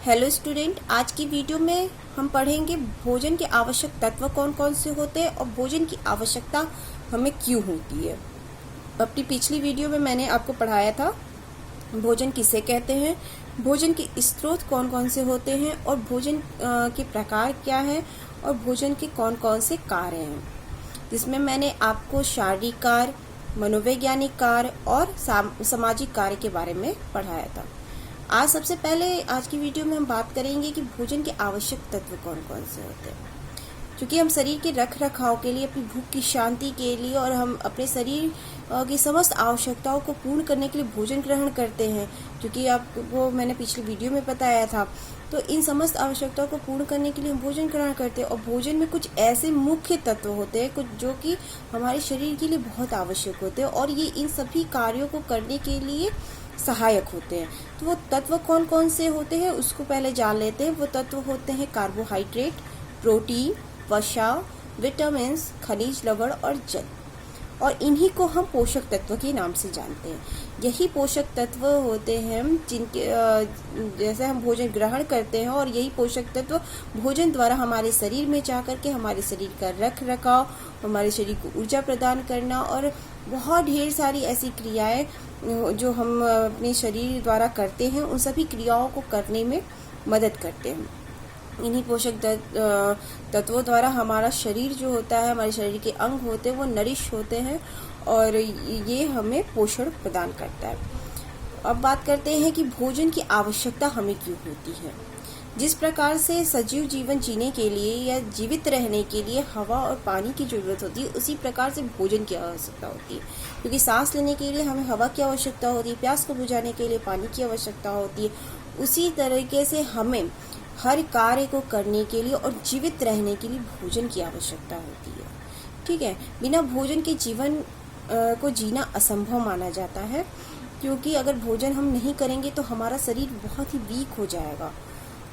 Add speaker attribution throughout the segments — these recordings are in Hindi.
Speaker 1: हेलो स्टूडेंट, आज की वीडियो में हम पढ़ेंगे भोजन के आवश्यक तत्व कौन कौन से होते हैं और भोजन की आवश्यकता हमें क्यों होती है। अपनी पिछली वीडियो में मैंने आपको पढ़ाया था भोजन किसे कहते हैं, भोजन के स्रोत कौन कौन से होते हैं और भोजन के प्रकार क्या है और भोजन के कौन कौन से कार्य हैं, जिसमें मैंने आपको शारीरिक कार्य, मनोवैज्ञानिक कार्य और सामाजिक कार्य के बारे में पढ़ाया था। आज सबसे पहले आज की वीडियो में हम बात करेंगे कि भोजन के आवश्यक तत्व कौन कौन से होते हैं। क्योंकि हम शरीर के रख रखाव के लिए, अपनी भूख की शांति के लिए और हम अपने शरीर की समस्त आवश्यकताओं को पूर्ण करने के लिए भोजन ग्रहण करते हैं, क्योंकि आपको मैंने पिछली वीडियो में बताया था। तो इन समस्त आवश्यकताओं को पूर्ण करने के लिए हम भोजन ग्रहण करते हैं और भोजन में कुछ ऐसे मुख्य तत्व होते हैं कुछ जो कि हमारे शरीर के लिए बहुत आवश्यक होते हैं और ये इन सभी कार्यों को करने के लिए सहायक होते हैं। तो वो तत्व कौन कौन से होते हैं उसको पहले जान लेते हैं। वो तत्व होते हैं कार्बोहाइड्रेट, प्रोटीन, वसा, विटामिन, खनिज, लवण और जल। और इन्हीं को हम पोषक तत्व के नाम से जानते हैं। यही पोषक तत्व होते हैं जिनके जैसे हम भोजन ग्रहण करते हैं और यही पोषक तत्व भोजन द्वारा हमारे शरीर में जा करके हमारे शरीर का रख रखाव, हमारे शरीर को ऊर्जा प्रदान करना और बहुत ढेर सारी ऐसी क्रियाएं जो हम अपने शरीर द्वारा करते हैं, उन सभी क्रियाओं को करने में मदद करते हैं। इन्हीं पोषक तत्वों द्वारा हमारा शरीर जो होता है, हमारे शरीर के अंग होते हैं वो नरिश होते हैं और ये हमें पोषण प्रदान करता है। अब बात करते हैं कि भोजन की आवश्यकता हमें क्यों होती है। जिस प्रकार से सजीव जीवन जीने के लिए या जीवित रहने के लिए हवा और पानी की जरूरत होती है, उसी प्रकार से भोजन की आवश्यकता होती है। क्योंकि सांस लेने के लिए हमें हवा की आवश्यकता होती है, प्यास को बुझाने के लिए पानी की आवश्यकता होती है, उसी तरीके से हमें हर कार्य को करने के लिए और जीवित रहने के लिए भोजन की आवश्यकता होती है। ठीक है, बिना भोजन के जीवन को जीना असंभव माना जाता है, क्योंकि अगर भोजन हम नहीं करेंगे तो हमारा शरीर बहुत ही वीक हो जाएगा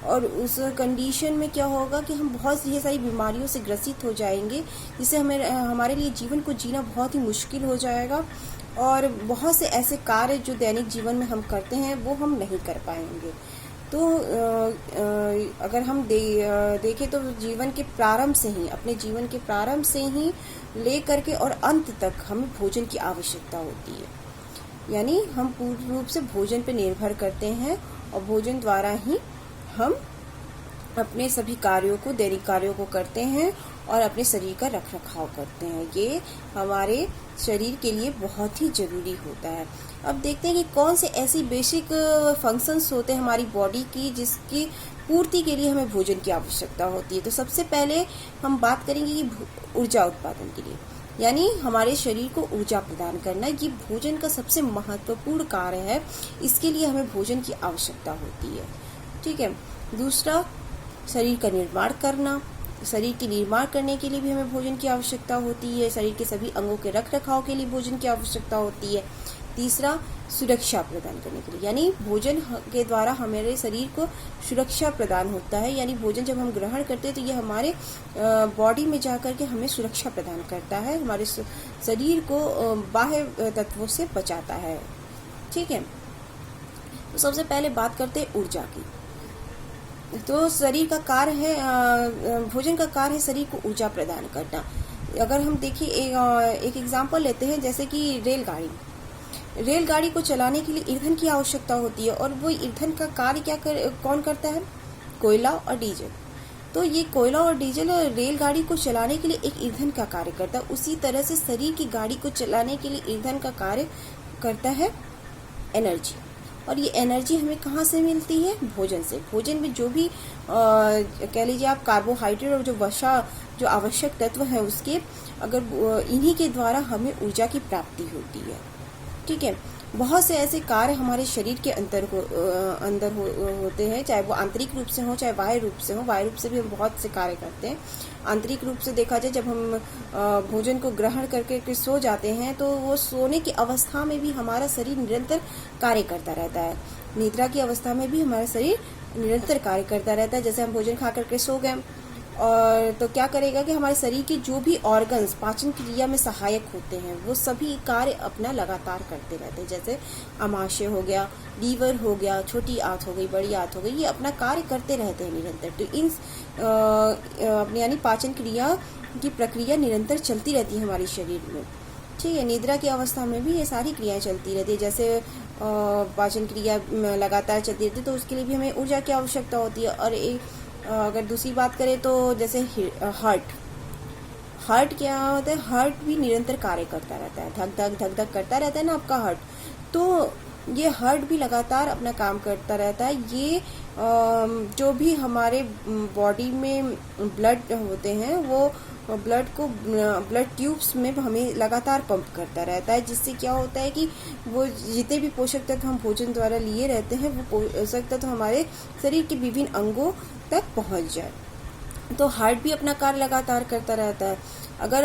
Speaker 1: और उस कंडीशन में क्या होगा कि हम बहुत सारी बीमारियों से ग्रसित हो जाएंगे, जिससे हमारे लिए जीवन को जीना बहुत ही मुश्किल हो जाएगा और बहुत से ऐसे कार्य जो दैनिक जीवन में हम करते हैं वो हम नहीं कर पाएंगे। तो अगर हम देखें तो जीवन के प्रारंभ से ही, अपने जीवन के प्रारंभ से ही ले करके और अंत तक हमें भोजन की आवश्यकता होती है। यानी हम पूर्ण रूप से भोजन पर निर्भर करते हैं और भोजन द्वारा ही हम अपने सभी कार्यों को, दैनिक कार्यों को करते हैं और अपने शरीर का रख रखाव करते हैं। ये हमारे शरीर के लिए बहुत ही जरूरी होता है। अब देखते हैं कि कौन से ऐसी बेसिक फंक्शंस होते हैं हमारी बॉडी की जिसकी पूर्ति के लिए हमें भोजन की आवश्यकता होती है। तो सबसे पहले हम बात करेंगे कि ऊर्जा उत्पादन के लिए, यानी हमारे शरीर को ऊर्जा प्रदान करना, ये भोजन का सबसे महत्वपूर्ण कार्य है। इसके लिए हमें भोजन की आवश्यकता होती है। ठीक है, दूसरा शरीर का निर्माण करना। शरीर के निर्माण करने के लिए भी हमें भोजन की आवश्यकता होती है। शरीर के सभी अंगों के रख रखाव के लिए भोजन की आवश्यकता होती है। तीसरा, सुरक्षा प्रदान करने के लिए, यानी भोजन के द्वारा हमारे शरीर को सुरक्षा प्रदान होता है। यानी भोजन जब हम ग्रहण करते हैं तो ये हमारे बॉडी में जाकर के हमें सुरक्षा प्रदान करता है, हमारे शरीर को बाह्य तत्वों से बचाता है। ठीक है, तो सबसे पहले बात करते हैं ऊर्जा की। तो शरीर का कार्य है, भोजन का कार्य है शरीर को ऊर्जा प्रदान करना। अगर हम देखिए एक एग्जांपल लेते हैं, जैसे कि रेलगाड़ी को चलाने के लिए ईंधन की आवश्यकता होती है और वो ईंधन का कार्य कौन करता है? कोयला और डीजल। तो ये कोयला और डीजल रेलगाड़ी को चलाने के लिए एक ईंधन का कार्य करता है। उसी तरह से शरीर की गाड़ी को चलाने के लिए ईंधन का कार्य करता है एनर्जी। और ये एनर्जी हमें कहाँ से मिलती है? भोजन से। भोजन में जो भी कह लीजिए आप कार्बोहाइड्रेट और जो वसा, जो आवश्यक तत्व है उसके, अगर इन्हीं के द्वारा हमें ऊर्जा की प्राप्ति होती है। ठीक है, बहुत से ऐसे कार्य हमारे शरीर के अंदर होते हैं, चाहे वो आंतरिक रूप से हो चाहे बाह्य रूप से हो। बाह्य रूप से भी हम बहुत से कार्य करते हैं। आंतरिक रूप से देखा जाए, जब हम भोजन को ग्रहण करके सो जाते हैं तो वो सोने की अवस्था में भी हमारा शरीर निरंतर कार्य करता रहता है। निद्रा की अवस्था में भी हमारा शरीर निरंतर कार्य करता रहता है। जैसे हम भोजन खा करके सो गए और तो क्या करेगा कि हमारे शरीर के जो भी ऑर्गन्स पाचन क्रिया में सहायक होते हैं वो सभी कार्य अपना लगातार करते रहते हैं। जैसे आमाशय हो गया, लीवर हो गया, छोटी आंत हो गई, बड़ी आंत हो गई, ये अपना कार्य करते रहते हैं निरंतर। तो इन यानी पाचन क्रिया की प्रक्रिया निरंतर चलती रहती है हमारे शरीर में। ठीक है, निद्रा की अवस्था में भी ये सारी क्रियाएं चलती रहती है। जैसे पाचन क्रिया लगातार चलती रहती है तो उसके लिए भी हमें ऊर्जा की आवश्यकता होती है। और एक अगर दूसरी बात करें तो जैसे हार्ट क्या होता है, हार्ट भी निरंतर कार्य करता रहता है, धक धक धक धक करता रहता है ना आपका हार्ट। तो ये हार्ट भी लगातार अपना काम करता रहता है। ये जो भी हमारे बॉडी में ब्लड होते हैं वो ब्लड ट्यूब्स में हमें लगातार पंप करता रहता है, जिससे क्या होता है कि वो जितने भी पोषक तत्व हम भोजन द्वारा लिए रहते हैं वो पोषक तत्व हमारे शरीर के विभिन्न अंगों तक पहुंच जाए। तो हार्ट भी अपना कार्य लगातार करता रहता है। अगर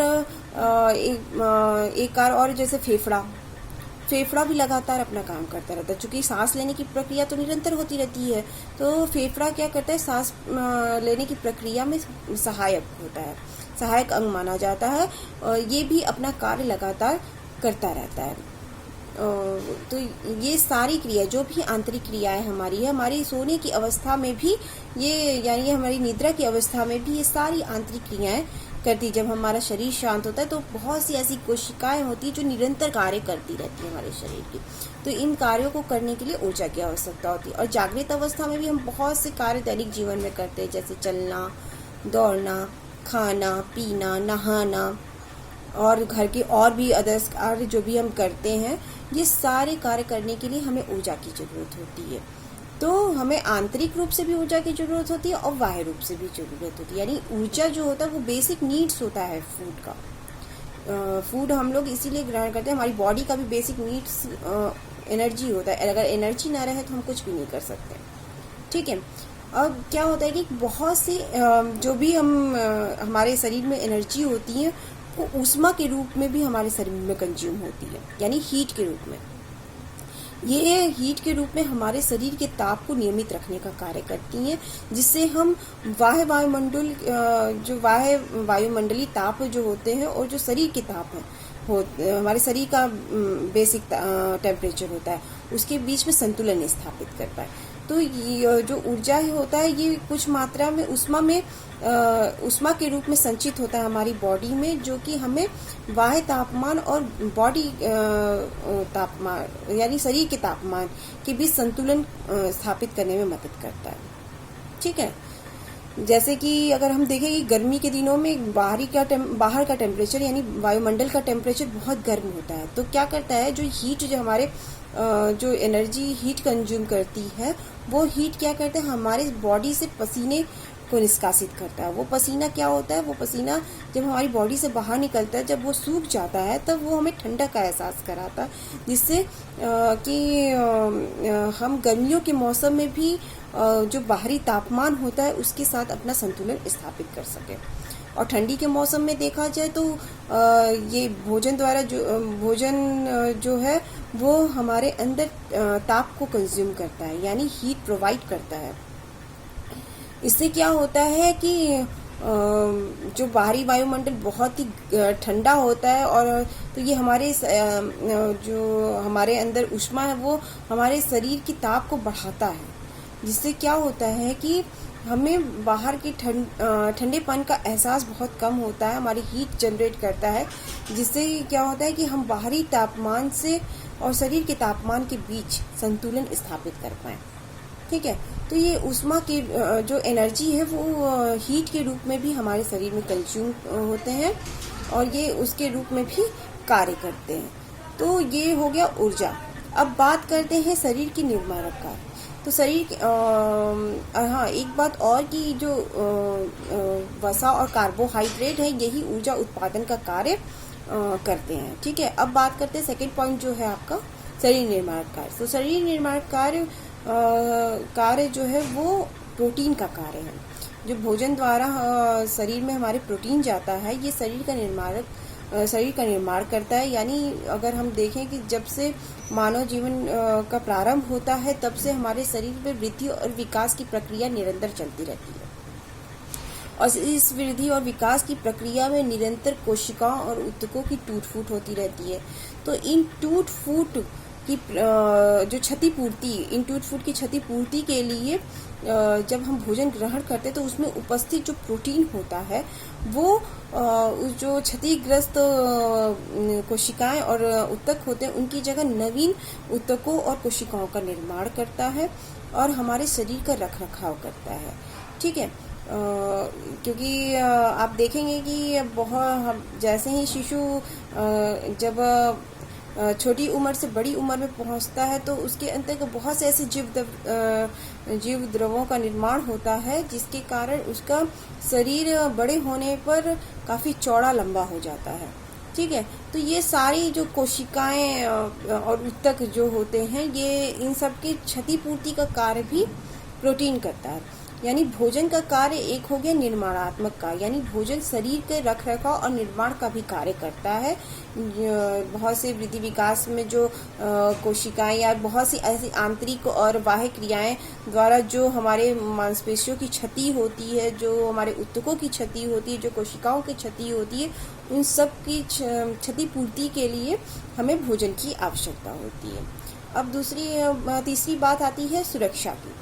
Speaker 1: एक कार्य और जैसे फेफड़ा भी लगातार अपना काम करता रहता है, क्योंकि सांस लेने की प्रक्रिया तो निरंतर होती रहती है। तो फेफड़ा क्या करता है, सांस लेने की प्रक्रिया में सहायक होता है, सहायक अंग माना जाता है। और ये भी अपना कार्य लगातार करता रहता है। तो ये सारी क्रिया जो भी आंतरिक क्रियाएं हमारी है, हमारी सोने की अवस्था में भी ये, यानी हमारी निद्रा की अवस्था में भी ये सारी आंतरिक क्रियाएं करती। जब हमारा शरीर शांत होता है तो बहुत सी ऐसी कोशिकाएं होती है जो निरंतर कार्य करती रहती है हमारे शरीर की। तो इन कार्यों को करने के लिए ऊर्जा की आवश्यकता होती है। और जागृत अवस्था में भी हम बहुत से कार्य दैनिक जीवन में करते हैं, जैसे चलना, दौड़ना, खाना पीना, नहाना और घर के और भी अदर्स कार्य जो भी हम करते हैं, ये सारे कार्य करने के लिए हमें ऊर्जा की जरूरत होती है। तो हमें आंतरिक रूप से भी ऊर्जा की जरूरत होती है और बाह्य रूप से भी जरूरत होती है। यानी ऊर्जा जो होता है वो बेसिक नीड्स होता है फूड का। फूड हम लोग इसीलिए ग्रहण करते हैं, हमारी बॉडी का भी बेसिक नीड्स एनर्जी होता है। अगर एनर्जी ना रहे तो हम कुछ भी नहीं कर सकते। ठीक है, अब क्या होता है कि बहुत सी जो भी हमारे शरीर में एनर्जी होती है वो ऊष्मा के रूप में भी हमारे शरीर में कंज्यूम होती है, यानी हीट के रूप में। ये हीट के रूप में हमारे शरीर के ताप को नियमित रखने का कार्य करती हैं, जिससे हम बाह्य वायुमंडल जो बाह्य वायुमंडलीय ताप जो होते हैं और जो शरीर के ताप है, हमारे शरीर का बेसिक टेम्परेचर होता है, उसके बीच में संतुलन स्थापित कर पाए। तो ये जो ऊर्जा होता है ये कुछ मात्रा में उष्मा के रूप में संचित होता है हमारी बॉडी में, जो कि हमें बाह्य तापमान और बॉडी तापमान यानी शरीर के तापमान के बीच संतुलन स्थापित करने में मदद करता है। ठीक है, जैसे कि अगर हम देखें कि गर्मी के दिनों में बाहर का टेम्परेचर यानी वायुमंडल का टेम्परेचर बहुत गर्म होता है, तो क्या करता है जो हीट जो हमारे जो एनर्जी हीट कंज्यूम करती है वो हीट क्या करता है हमारे बॉडी से पसीने को निष्कासित करता है। वो पसीना क्या होता है, वो पसीना जब हमारी बॉडी से बाहर निकलता है, जब वो सूख जाता है तब वो हमें ठंडक का एहसास कराता है, जिससे कि हम गर्मियों के मौसम में भी जो बाहरी तापमान होता है उसके साथ अपना संतुलन स्थापित कर सके। और ठंडी के मौसम में देखा जाए तो ये भोजन जो है वो हमारे अंदर ताप को कंज्यूम करता है, यानी हीट प्रोवाइड करता है। इससे क्या होता है कि जो बाहरी वायुमंडल बहुत ही ठंडा होता है, और तो ये जो हमारे अंदर ऊष्मा है वो हमारे शरीर की ताप को बढ़ाता है, जिससे क्या होता है कि हमें बाहर के ठंडेपन का एहसास बहुत कम होता है, हमारी हीट जनरेट करता है, जिससे क्या होता है कि हम बाहरी तापमान से और शरीर के तापमान के बीच संतुलन स्थापित कर पाएं। ठीक है, तो ये ऊष्मा की जो एनर्जी है वो हीट के रूप में भी हमारे शरीर में कंज्यूम होते हैं और ये उसके रूप में भी कार्य करते हैं। तो ये हो गया ऊर्जा। अब बात करते हैं शरीर के निर्माणक कार्य। तो शरीर हाँ, एक बात और कि जो वसा और कार्बोहाइड्रेट है यही ऊर्जा उत्पादन का कार्य करते हैं। ठीक है, अब बात करते हैं सेकंड पॉइंट जो है आपका शरीर निर्माण कार्य। तो शरीर निर्माण कार्य जो है वो प्रोटीन का कार्य है। जो भोजन द्वारा शरीर में हमारे प्रोटीन जाता है ये शरीर का निर्माण करता है। यानी अगर हम देखें कि जब से मानव जीवन का प्रारंभ होता है तब से हमारे शरीर में वृद्धि और विकास की प्रक्रिया निरंतर चलती रहती है। और इस वृद्धि और विकास की प्रक्रिया में निरंतर कोशिकाओं और ऊतकों की टूट फूट होती रहती है। तो इन टूट फूट की जो क्षतिपूर्ति, इन टूट फूट की क्षतिपूर्ति के लिए जब हम भोजन ग्रहण करते हैं तो उसमें उपस्थित जो प्रोटीन होता है वो जो क्षतिग्रस्त कोशिकाएं और ऊतक होते हैं उनकी जगह नवीन ऊतकों और कोशिकाओं का निर्माण करता है और हमारे शरीर का रख रखाव करता है। ठीक है, क्योंकि आप देखेंगे कि बहुत जैसे ही शिशु जब छोटी उम्र से बड़ी उम्र में पहुंचता है तो उसके अंतर्गत बहुत से ऐसे जीव द्रवों का निर्माण होता है जिसके कारण उसका शरीर बड़े होने पर काफ़ी चौड़ा लंबा हो जाता है। ठीक है, तो ये सारी जो कोशिकाएं और ऊतक जो होते हैं ये इन सब की क्षतिपूर्ति का कार्य भी प्रोटीन करता है। यानी भोजन का कार्य एक हो गया निर्माणात्मक का, यानी भोजन शरीर के रख रखाव और निर्माण का भी कार्य करता है। बहुत से वृद्धि विकास में जो कोशिकाएं या बहुत सी ऐसी आंतरिक और बाह्य क्रियाएं द्वारा जो हमारे मांसपेशियों की क्षति होती है, जो हमारे ऊतकों की क्षति होती है, जो कोशिकाओं की क्षति होती है, उन सब की क्षतिपूर्ति के लिए हमें भोजन की आवश्यकता होती है। अब तीसरी बात आती है सुरक्षा की।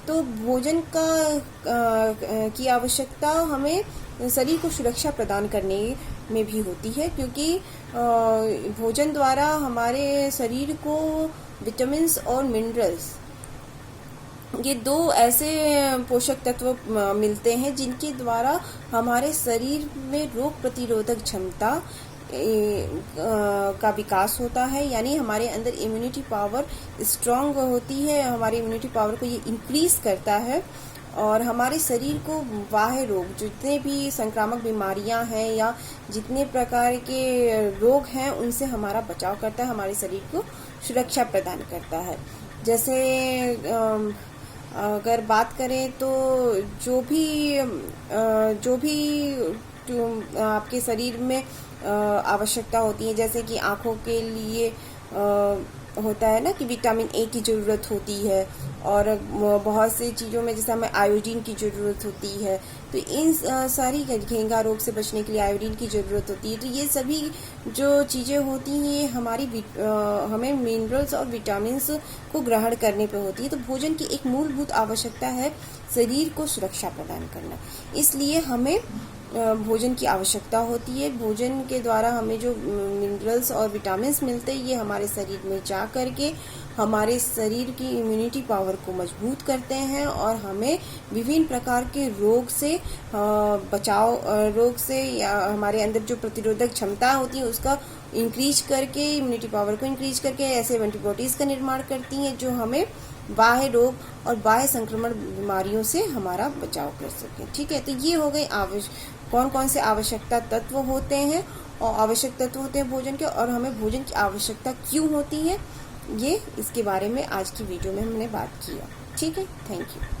Speaker 1: तो भोजन की आवश्यकता हमें शरीर को सुरक्षा प्रदान करने में भी होती है, क्योंकि भोजन द्वारा हमारे शरीर को विटामिन्स और मिनरल्स, ये दो ऐसे पोषक तत्व मिलते हैं जिनके द्वारा हमारे शरीर में रोग प्रतिरोधक क्षमता का विकास होता है। यानी हमारे अंदर इम्यूनिटी पावर स्ट्रांग होती है, हमारी इम्यूनिटी पावर को ये इंक्रीज करता है और हमारे शरीर को बाह्य रोग, जितने भी संक्रामक बीमारियां हैं या जितने प्रकार के रोग हैं उनसे हमारा बचाव करता है, हमारे शरीर को सुरक्षा प्रदान करता है। जैसे अगर बात करें तो जो भी आपके शरीर में आवश्यकता होती है, जैसे कि आँखों के लिए होता है ना कि विटामिन ए की ज़रूरत होती है और बहुत सी चीज़ों में जैसे हमें आयोडीन की ज़रूरत होती है, तो इन सारी घेंघा रोग से बचने के लिए आयोडीन की ज़रूरत होती है। तो ये सभी जो चीज़ें होती हैं ये हमें मिनरल्स और विटामिन्स को ग्रहण करने पे होती है। तो भोजन की एक मूलभूत आवश्यकता है शरीर को सुरक्षा प्रदान करना, इसलिए हमें भोजन की आवश्यकता होती है। भोजन के द्वारा हमें जो मिनरल्स और विटामिन्स मिलते हैं ये हमारे शरीर में जा करके हमारे शरीर की इम्यूनिटी पावर को मजबूत करते हैं और हमें विभिन्न प्रकार के रोग से रोग से या हमारे अंदर जो प्रतिरोधक क्षमता होती है उसका इंक्रीज करके, इम्यूनिटी पावर को इंक्रीज करके ऐसे एंटीबॉडीज का निर्माण करती हैं जो हमें बाह्य रोग और बाह्य संक्रमण बीमारियों से हमारा बचाव कर सके। ठीक है, तो ये हो गई कौन कौन से आवश्यकता तत्व होते हैं और आवश्यक तत्व होते हैं भोजन के, और हमें भोजन की आवश्यकता क्यों होती है, ये इसके बारे में आज की वीडियो में हमने बात किया। ठीक है, थैंक यू।